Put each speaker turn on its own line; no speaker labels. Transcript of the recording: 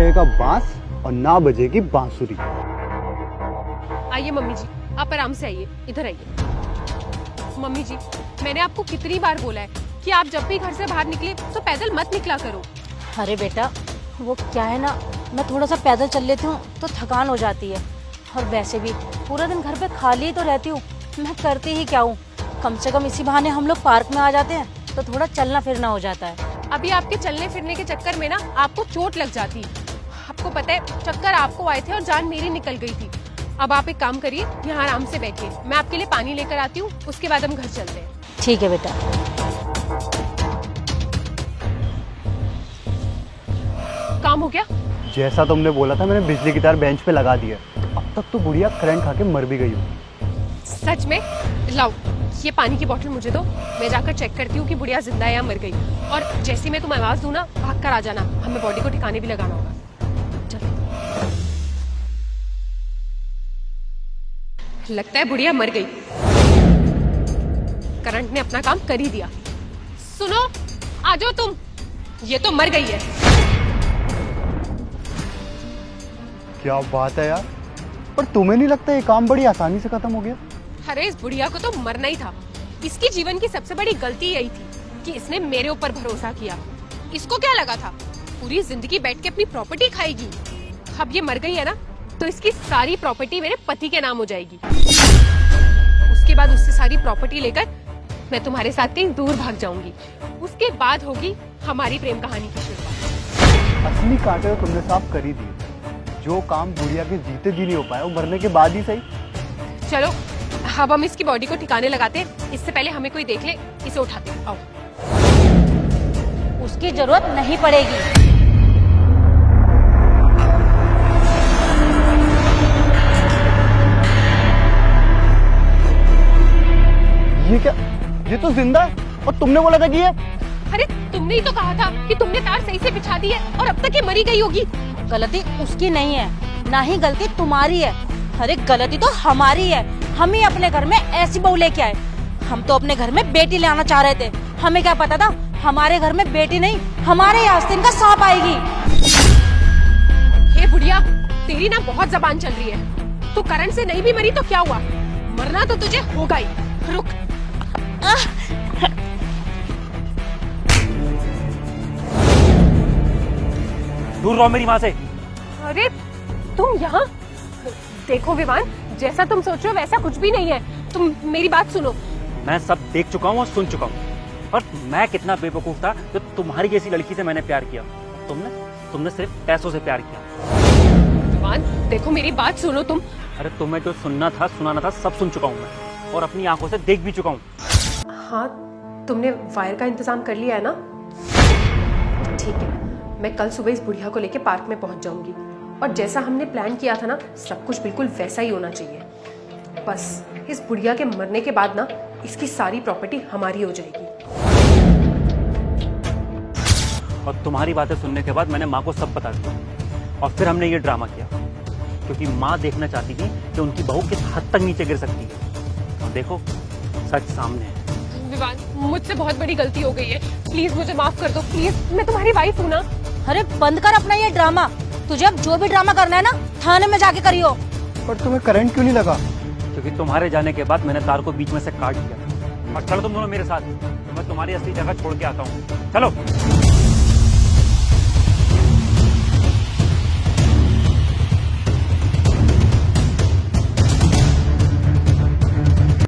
बजेगा बांस और ना बजेगी बांसुरी।
आइए मम्मी जी, आप आराम से आइए, इधर आइए। मम्मी जी, मैंने आपको कितनी बार बोला है कि आप जब भी घर से बाहर निकले तो पैदल मत निकला करो।
अरे बेटा, वो क्या है ना, मैं थोड़ा सा पैदल चल लेती हूँ तो थकान हो जाती है, और वैसे भी पूरा दिन घर पे खाली ही तो रहती हूँ, मैं करती ही क्या हूँ। कम से कम इसी बहाने हम लोग पार्क में आ जाते हैं तो थोड़ा चलना फिरना हो जाता है।
अभी आपके चलने फिरने के चक्कर में ना आपको चोट लग जाती। आपको पता है, चक्कर आपको आए थे और जान मेरी निकल गई थी। अब आप एक काम करिए, यहाँ आराम से बैठिए, मैं आपके लिए पानी लेकर आती हूँ, उसके बाद हम घर चलते हैं।
ठीक है बेटा।
काम हो गया?
जैसा तुमने बोला था मैंने बिजली की तार बेंच पे लगा दी है। अब तक तो बुढ़िया करंट खा के मर भी गई हो।
सच में? लाओ ये पानी की बोतल मुझे दो, मैं जाकर चेक करती हूँ कि बुढ़िया जिंदा है या मर गई। और जैसे मैं तुम्हें आवाज दूँ ना, भाग कर आ जाना, हमें बॉडी को ठिकाने भी लगाना होगा। चलो। लगता है बुढ़िया मर गई, करंट ने अपना काम कर ही दिया। सुनो, आ जाओ तुम, ये तो मर गई है।
क्या बात है यार, पर तुम्हें नहीं लगता ये काम बड़ी आसानी से खत्म हो गया?
अरे इस बुढ़िया को तो मरना ही था। इसकी जीवन की सबसे बड़ी गलती यही थी कि इसने मेरे ऊपर भरोसा किया। इसको क्या लगा था पूरी जिंदगी बैठ के अपनी प्रॉपर्टी खाएगी। अब ये मर गई है ना, तो इसकी सारी प्रॉपर्टी मेरे पति के नाम हो जाएगी। उसके बाद उससे सारी प्रॉपर्टी लेकर मैं तुम्हारे साथ कहीं दूर भाग जाऊंगी। उसके बाद होगी हमारी प्रेम कहानी की शुरुआत।
असली कांटे तो तुमने साफ कर ही दिए। जो काम बुढ़िया के जीते जी नहीं हो पाया वो मरने के बाद ही सही।
चलो अब हम इसकी बॉडी को ठिकाने लगाते हैं, इससे पहले हमें कोई देख ले, इसे उठाते हैं। आओ।
उसकी जरूरत नहीं पड़ेगी।
ये क्या, ये तो जिंदा है और तुमने बोला था कि ये।
अरे तुमने ही तो कहा था कि तुमने तार सही से बिछा दी है और अब तक ये मरी गई होगी।
गलती उसकी नहीं है, ना ही गलती तुम्हारी है। अरे गलती तो हमारी है, हम ही अपने घर में ऐसी बहू लेके आए। हम तो अपने घर में बेटी लाना चाह रहे थे, हमें क्या पता था हमारे घर में बेटी नहीं हमारे आस्तीन का सांप आएगी।
हे बुढ़िया, तेरी ना बहुत जबान चल रही है। तू करंट से नहीं भी मरी तो क्या हुआ, मरना तो तुझे होगा ही। रुक।
दूर रहो मेरी माँ से।
अरे तुम यहाँ? देखो विवान, जैसा तुम सोच रहे हो वैसा कुछ भी नहीं है। तुम मेरी बात सुनो।
मैं सब देख चुका हूँ और सुन चुका हूँ, और मैं कितना बेवकूफ था जो तुम्हारी जैसी लड़की से मैंने प्यार किया। तुमने सिर्फ पैसों से प्यार किया।
विवान देखो मेरी बात सुनो तुम।
अरे तुम्हें जो सुनना था सुनाना था सब सुन चुका हूँ मैं, और अपनी आंखों से देख भी चुका हूँ।
हाँ, तुमने वायर का इंतजाम कर लिया है ना? ठीक है, मैं कल सुबह इस बुढ़िया को लेके पार्क में पहुंच जाऊंगी, और जैसा हमने प्लान किया था ना, सब कुछ बिल्कुल वैसा ही होना चाहिए। बस इस बुढ़िया के मरने के बाद ना इसकी सारी प्रॉपर्टी हमारी हो जाएगी।
और तुम्हारी बातें सुनने के बाद मैंने माँ को सब बता दिया, और फिर हमने ये ड्रामा किया क्योंकि माँ देखना चाहती थी कि उनकी बहू किस हद तक नीचे गिर सकती है। और देखो, सच सामने है।
विवान, मुझसे बहुत बड़ी गलती हो गई है, प्लीज मुझे माफ कर दो। प्लीज, मैं तुम्हारी वाइफ हूँ ना।
अरे बंद कर अपना ये ड्रामा। तुझे अब जो भी ड्रामा करना है ना, थाने में जाके करियो।
पर तुम्हें करंट क्यों नहीं लगा?
क्योंकि तुम्हारे जाने के बाद मैंने तार को बीच में से काट दिया। और चलो तुम दोनों मेरे साथ, तो मैं तुम्हारी असली जगह छोड़ के आता हूँ। चलो।